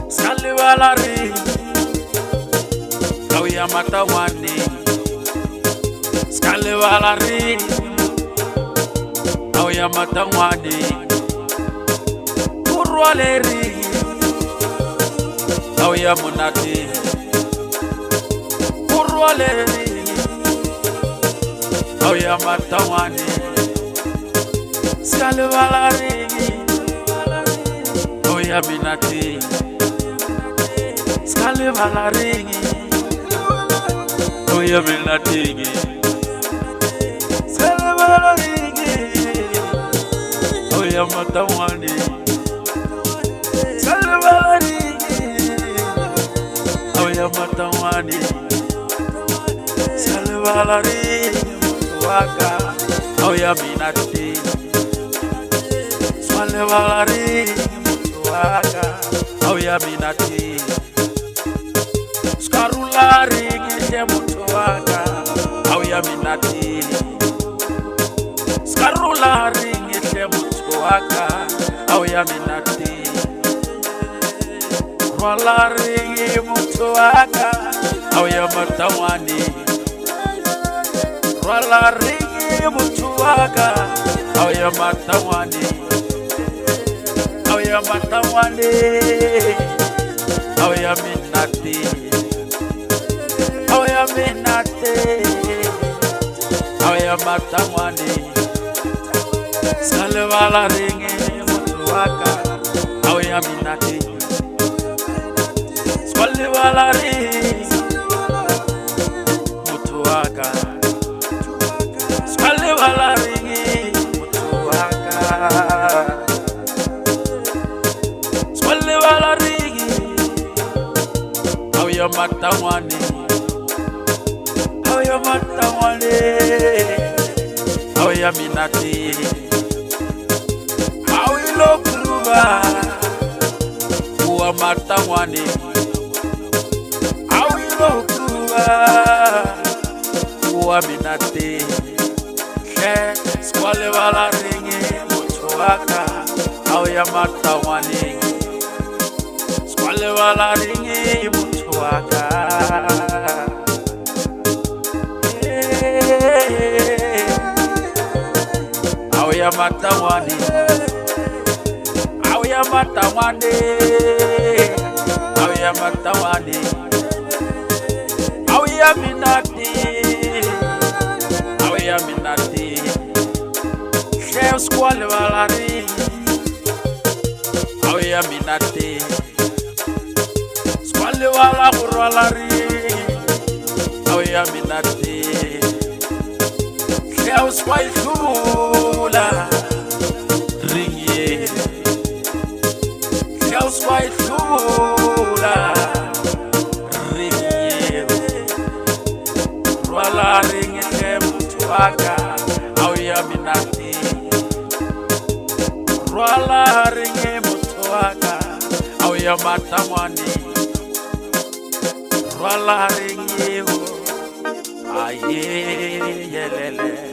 Salivalari, Kauya Matawani, Salivalari, Kauya Matawani, Urwaleri, Kauya Munati, Urwaleri, Kauya Matawani, Salivalari, Kauya Minati. Salivalari, Kauya Minati, Salivalari, Kauya Matawani, Salivalari, Kauya Matawani, Salivalari, Waka, Kauya Minati, Salivalari, Waka, Kauya Minati. Skarulari ngishe mutuwaka Kauya Minati. Skarulari ngishe mutuwaka Kauya Minati. Rwalari mutuwaka Kauya Matawani. Rwalari mutuwaka Kauya Matawani. Kauya Matawani. Kauya Minati. Kauya Minati, Kauya Matawani, Salivalari mutuwaka Kauya Minati, Salivalari mutuwaka, Salivalari mutuwaka, Salivalari Kauya Matawani. Kauya Matawani, Kauya Minati. Awilo kuruba, Uwa Matawani. Awilo kuruba, Uwa Minati. Salivalari mutuwaka Kauya Matawani. Salivalari mutuwaka. Kauya Matawani, Kauya Matawani, Kauya Matawani, Kauya Minati, Kauya Minati. Chef Salivalari, Kauya Minati. Salivalari, Kauya Minati. Chaos Waitula, ringie. Chaos Waitula, ringie. Rwala ringie mutuwaka Kauya Minati. Rwala ringie mutuwaka Kauya Matawani. Rwala ringie. Aye, yelele.